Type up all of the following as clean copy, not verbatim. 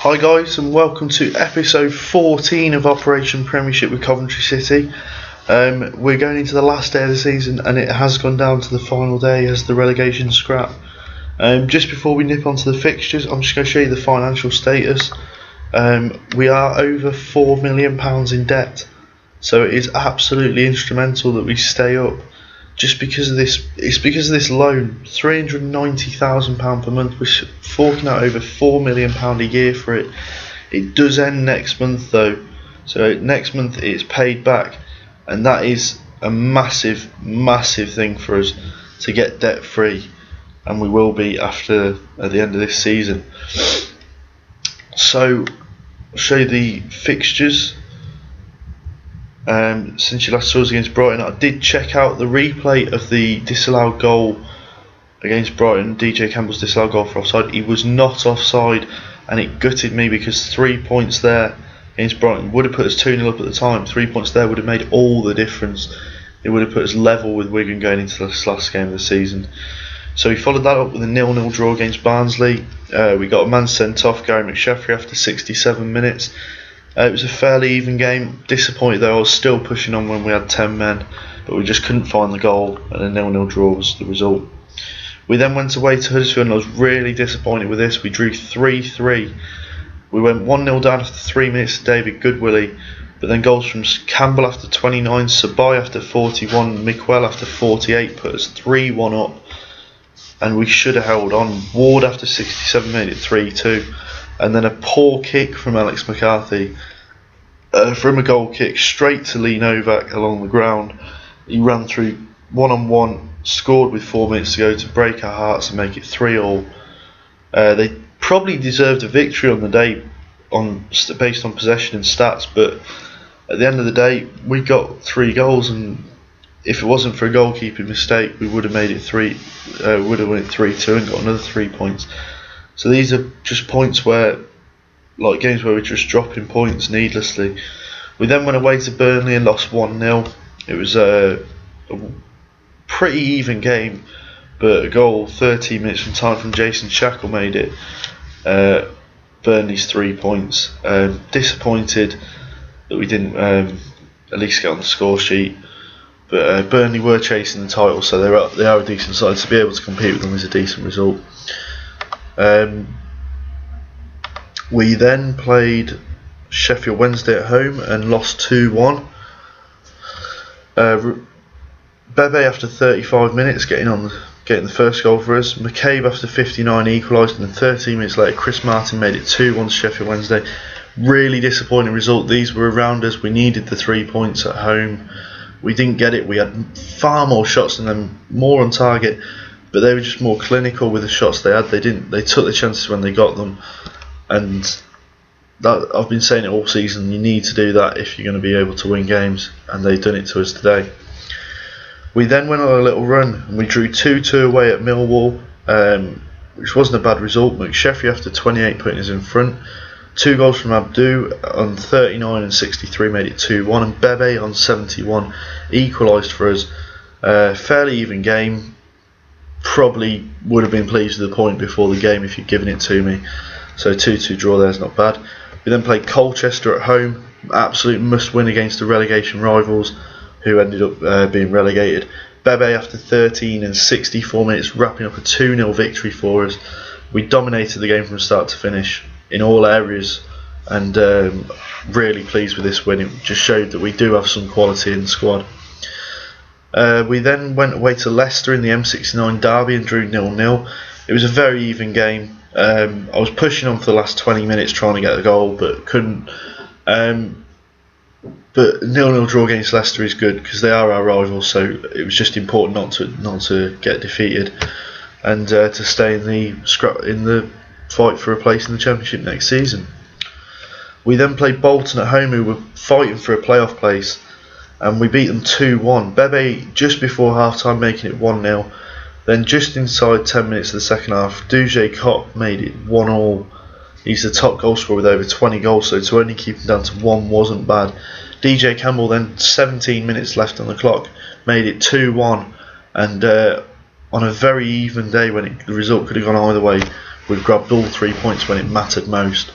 Hi guys, and welcome to episode 14 of Operation Premiership with Coventry City. We're going into the last day of the season and it has gone down to the final day as the relegation scrap. Just before we nip onto the fixtures, I'm just going to show you the financial status. We are over £4 million in debt, so it is absolutely instrumental that we stay up. Just because of this, it's because of this loan, £390,000 per month. We're forking out over £4 million a year for it. It does end next month though, so next month it's paid back, and that is a massive thing for us to get debt free, and we will be at the end of this season. So I'll show you the fixtures. Since you last saw us against Brighton, I did check out the replay of the disallowed goal against Brighton, DJ Campbell's disallowed goal for offside. He was not offside, and it gutted me because 3 points there against Brighton would have put us 2-0 up at the time. 3 points there would have made all the difference. It would have put us level with Wigan going into this last game of the season. So we followed that up with a 0-0 draw against Barnsley. We got a man sent off, Gary McSheffrey, after 67 minutes. It was a fairly even game. Disappointed though, I was still pushing on when we had 10 men, but we just couldn't find the goal, and a 0-0 draw was the result. We then went away to Huddersfield, and I was really disappointed with this. We drew 3-3. We went 1-0 down after 3 minutes to David Goodwillie, but then goals from Campbell after 29, Sabai after 41, Miquel after 48 put us 3-1 up, and we should have held on. Ward after 67 made it 3-2. And then a poor kick from Alex McCarthy, from a goal kick straight to Lee Novak along the ground. He ran through one-on-one, scored with 4 minutes to go to break our hearts and make it 3-3. They probably deserved a victory on the day, based on possession and stats, but at the end of the day, we got 3 goals, and if it wasn't for a goalkeeping mistake, we would have made it 3-2 and got another 3 points. So these are just points where, like games where we're just dropping points needlessly. We then went away to Burnley and lost 1-0. It was a pretty even game, but a goal 13 minutes from time from Jason Shackle made it Burnley's 3 points. Disappointed that we didn't at least get on the score sheet, but Burnley were chasing the title, so they are a decent side. To be able to compete with them is a decent result. We then played Sheffield Wednesday at home and lost 2-1. Bebe after 35 minutes getting the first goal for us. McCabe after 59 equalised, and then 13 minutes later Chris Martin made it 2-1 to Sheffield Wednesday. Really disappointing result. These were around us. We needed the 3 points at home. We didn't get it. We had far more shots than them, more on target, but they were just more clinical with the shots they had. They took the chances when they got them, and that, I've been saying it all season, you need to do that if you're going to be able to win games, and they've done it to us today. We then went on a little run and we drew 2-2 away at Millwall, which wasn't a bad result. McSheffrey after 28 putting us in front. 2 goals from Abdu on 39 and 63 made it 2-1, and Bebe on 71 equalised for us. Fairly even game. Probably would have been pleased with the point before the game if you'd given it to me. So 2-2 draw there is not bad. We then played Colchester at home. Absolute must win against the relegation rivals, who ended up being relegated. Bebe after 13 and 64 minutes wrapping up a 2-0 victory for us. We dominated the game from start to finish in all areas, and really pleased with this win. It just showed that we do have some quality in the squad. We then went away to Leicester in the M69 derby and drew 0-0. It was a very even game. I was pushing on for the last 20 minutes trying to get a goal, but couldn't. But 0-0 draw against Leicester is good because they are our rivals. So it was just important not to get defeated, and to stay in the fight for a place in the Championship next season. We then played Bolton at home, who were fighting for a playoff place, and we beat them 2-1. Bebe just before half time making it 1-0. Then just inside 10 minutes of the second half, Duje Kopp made it 1-1. He's the top goal scorer with over 20 goals, so to only keep him down to 1 wasn't bad. DJ Campbell then 17 minutes left on the clock made it 2-1, and on a very even day when the result could have gone either way, we've grabbed all 3 points when it mattered most.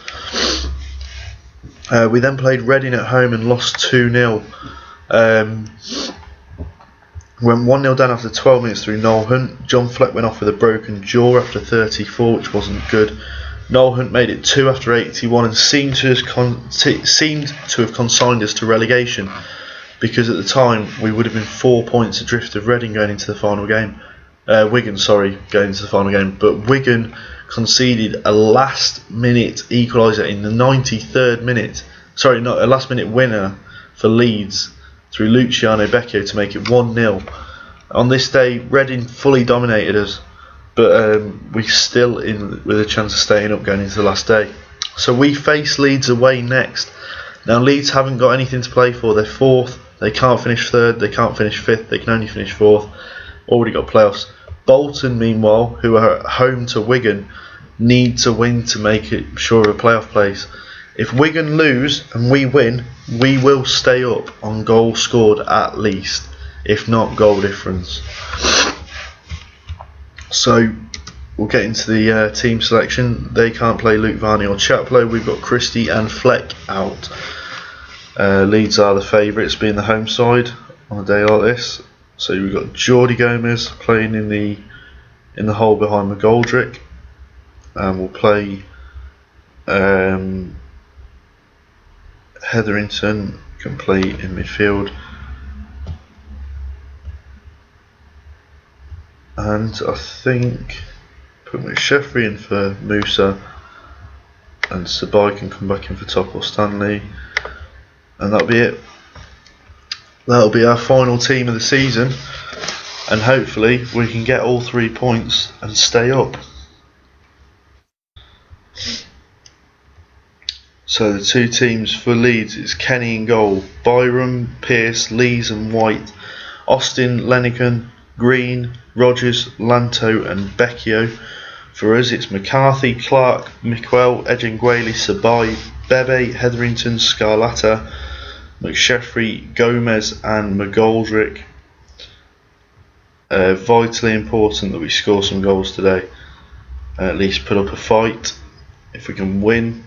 We then played Reading at home and lost 2-0. Went 1-0 down after 12 minutes through Noel Hunt. John Fleck went off with a broken jaw after 34, which wasn't good. Noel Hunt made it 2 after 81 and seemed to have consigned us to relegation, because at the time we would have been 4 points adrift of Reading going into the final game. Wigan, going into the final game. But Wigan conceded a last-minute equaliser in the 93rd minute. Sorry, not a last-minute winner for Leeds through Luciano Becchio to make it 1-0. On this day, Reading fully dominated us, but we still with a chance of staying up going into the last day. So we face Leeds away next. Now Leeds haven't got anything to play for. They're 4th. They can't finish 3rd. They can't finish 5th. They can only finish 4th. Already got playoffs. Bolton, meanwhile, who are at home to Wigan, need to win to make it sure of a playoff place. If Wigan lose and we win, we will stay up on goals scored at least, if not goal difference. So we'll get into the team selection. They can't play Luke Varney or Chaplow. We've got Christie and Fleck out. Leeds are the favourites, being the home side on a day like this. So we've got Jordi Gomez playing in the hole behind McGoldrick, and we'll play Hetherington complete in midfield, and I think put McSheffrey in for Musa, and Sabai can come back in for Top or Stanley, and that'll be it. That'll be our final team of the season, and hopefully we can get all 3 points and stay up. So the 2 teams for Leeds is Kenny in goal, Byram, Pearce, Lees and White, Austin, Lenigan, Green, Rogers, Lanto and Becchio. For us it's McCarthy, Clark, Miquel, Edgengueli, Sabai, Bebe, Hetherington, Scarlata, McSheffrey, Gomez and McGoldrick. Vitally important that we score some goals today. At least put up a fight. If we can win,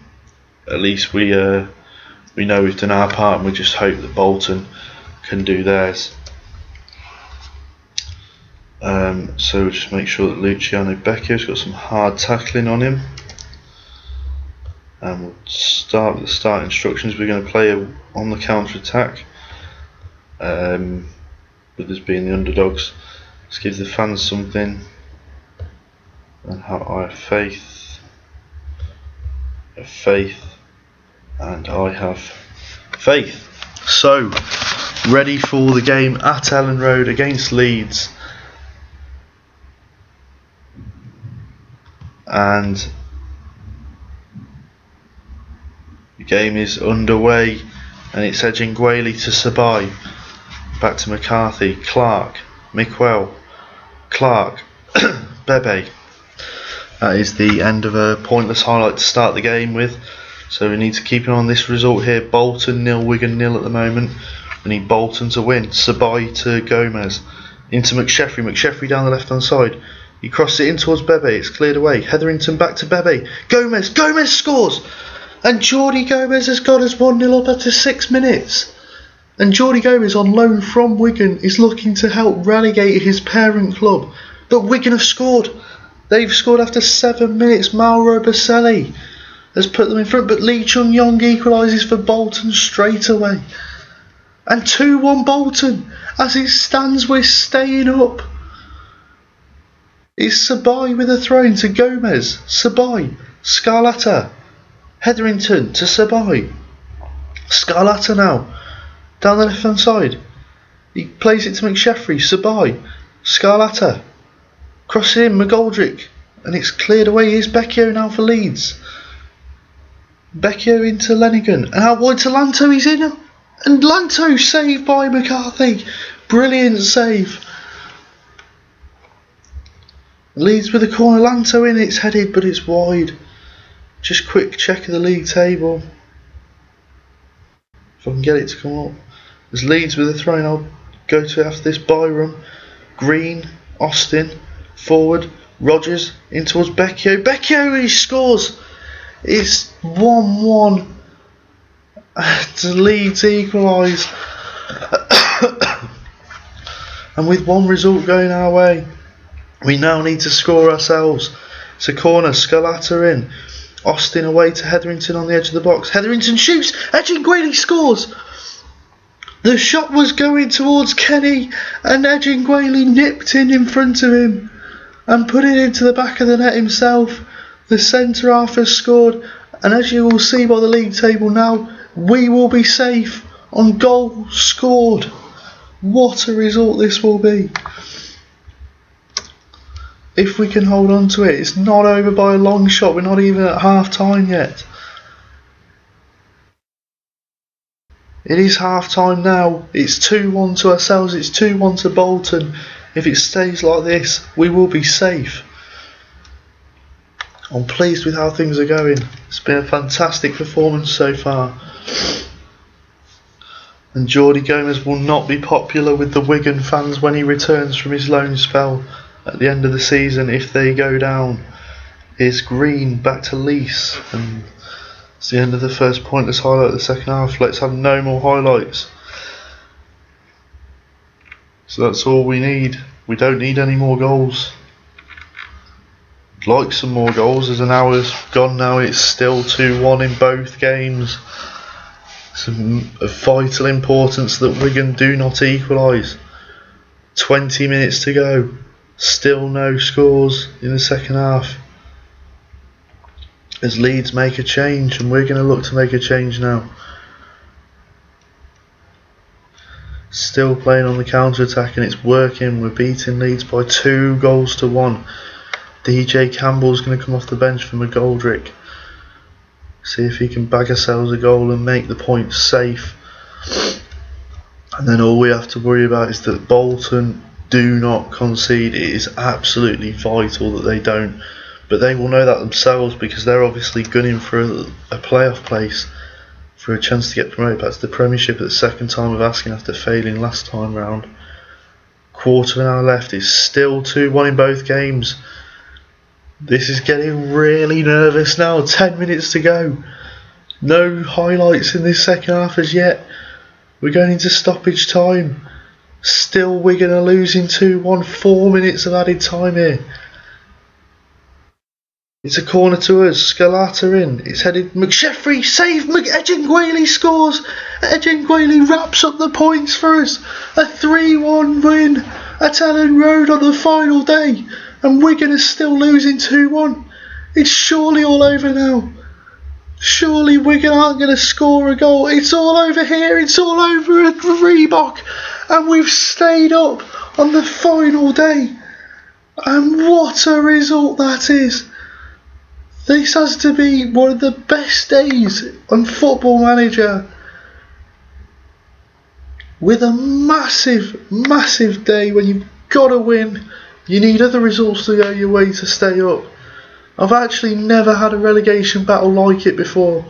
at least we know we've done our part, and we just hope that Bolton can do theirs. So just make sure that Luciano Becchio's got some hard tackling on him. And we'll start with the start instructions. We're going to play on the counter attack, with us being the underdogs. Let's give the fans something, and I have faith, and I have faith. So, ready for the game at Ellen Road against Leeds, and the game is underway, and it's Edgengueli to Sabai, back to McCarthy, Clark, Miquel, Clark, Bebe. That is the end of a pointless highlight to start the game with. So we need to keep an eye on this result here. Bolton 0, Wigan 0 at the moment. We need Bolton to win. Sabai to Gomez. Into McSheffrey. McSheffrey down the left hand side. He crosses it in towards Bebe. It's cleared away. Hetherington back to Bebe. Gomez. Gomez scores! And Jordi Gomez has got us 1-0 up after 6 minutes. And Jordi Gomez, on loan from Wigan, is looking to help relegate his parent club. But Wigan have scored. They've scored after 7 minutes. Mauro Baselli has put them in front, but Lee Chung-yong equalises for Bolton straight away. And 2-1 Bolton. As it stands, we're staying up. It's Sabai with a throw in to Gomez. Sabai. Scarlata. Hetherington to Sabai. Scarlata now. Down the left hand side. He plays it to McSheffrey. Sabai. Scarlata. Cross in, McGoldrick. And it's cleared away. Here's Becchio now for Leeds. Becchio into Lenigan. And out wide to Lanto. He's in. And Lanto saved by McCarthy. Brilliant save. Leeds with a corner. Lanto in. It's headed, but it's wide. Just quick check of the league table. If I can get it to come up. There's Leeds with a throw in. I'll go to it after this. Byram. Green. Austin. Forward. Rogers. In towards Becchio. Becchio, he scores. It's 1-1. to Leeds equalise. And with one result going our way, we now need to score ourselves. It's a corner, Scalata in. Austin away to Hetherington on the edge of the box. Hetherington shoots, Edginguayle scores. The shot was going towards Kenny and Edginguayle nipped in front of him and put it into the back of the net himself. The centre half has scored, and as you will see by the league table now, we will be safe on goal scored. What a result this will be. If we can hold on to it, it's not over by a long shot. We're not even at half time yet. It is half time now. It's 2-1 to ourselves, it's 2-1 to Bolton. If it stays like this, we will be safe. I'm pleased with how things are going. It's been a fantastic performance so far. And Jordi Gomez will not be popular with the Wigan fans when he returns from his loan spell at the end of the season if they go down. Here's Green back to Leeds, and it's the end of the first pointless highlight of the second half. Let's have no more highlights. So that's all we need. We don't need any more goals. I'd like some more goals. As an hour's gone now, it's still 2-1 in both games. It's of vital importance that Wigan do not equalise. 20 minutes to go. Still no scores in the second half. As Leeds make a change, and we're going to look to make a change now. Still playing on the counter-attack, and it's working. We're beating Leeds by 2-1. DJ Campbell's going to come off the bench for McGoldrick. See if he can bag ourselves a goal and make the point safe. And then all we have to worry about is that Bolton do not concede. It is absolutely vital that they don't. But they will know that themselves, because they're obviously gunning for a playoff place, for a chance to get promoted back to the Premiership at the second time of asking after failing last time round. Quarter of an hour left. It's still 2-1 in both games. This is getting really nervous now. 10 minutes to go. No highlights in this second half as yet. We're going into stoppage time. Still Wigan are losing 2-1. 4 minutes of added time here. It's a corner to us. Scalata in. It's headed. McSheffrey save. Edginguayle scores. Edginguayle wraps up the points for us. A 3-1 win at Ellen Road on the final day. And Wigan is still losing 2-1. It's surely all over now. Surely Wigan aren't going to score a goal. It's all over here. It's all over at Reebok. And we've stayed up on the final day. And what a result that is. This has to be one of the best days on Football Manager. With a massive day when you've got to win. You need other results to go your way to stay up. I've actually never had a relegation battle like it before.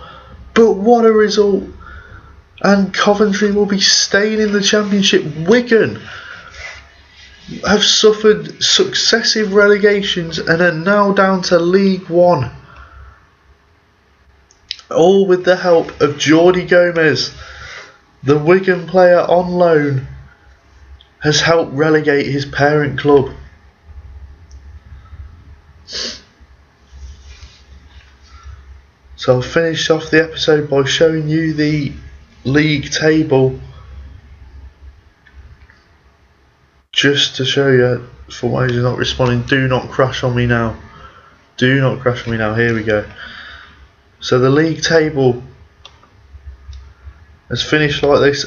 But what a result. And Coventry will be staying in the Championship. Wigan have suffered successive relegations and are now down to League One. All with the help of Jordi Gomez. The Wigan player on loan has helped relegate his parent club. So I'll finish off the episode by showing you the league table, just to show you, for those who are not responding, do not crash on me now. Do not crash on me now. Here we go. So the league table has finished like this,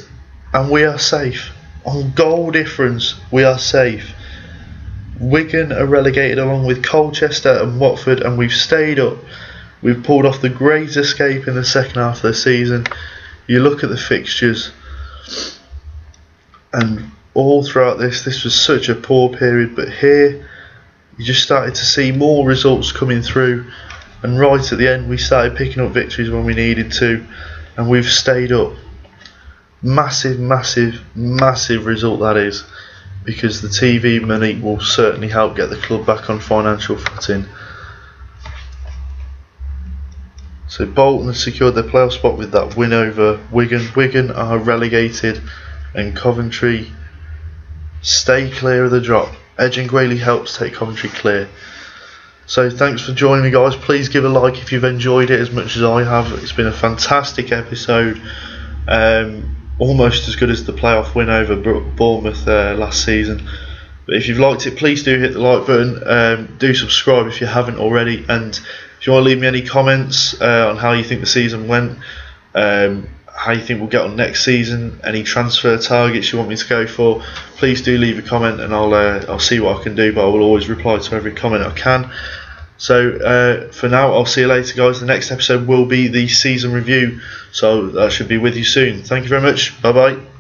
and we are safe. On goal difference, we are safe. Wigan are relegated along with Colchester and Watford, and we've stayed up. We've pulled off the great escape in the second half of the season. You look at the fixtures, and all throughout this was such a poor period, but here you just started to see more results coming through, and right at the end we started picking up victories when we needed to, and we've stayed up. Massive result that is, because the TV money will certainly help get the club back on financial footing. So Bolton have secured their playoff spot with that win over Wigan. Wigan are relegated, and Coventry stay clear of the drop. Edging Grayley helps take Coventry clear. So thanks for joining me, guys. Please give a like if you've enjoyed it as much as I have. It's been a fantastic episode, almost as good as the playoff win over Bournemouth last season. But if you've liked it, please do hit the like button. Do subscribe if you haven't already, and if you want to leave me any comments on how you think the season went, how you think we'll get on next season, any transfer targets you want me to go for, please do leave a comment, and I'll see what I can do, but I will always reply to every comment I can. So for now, I'll see you later, guys. The next episode will be the season review, so that should be with you soon. Thank you very much. Bye bye.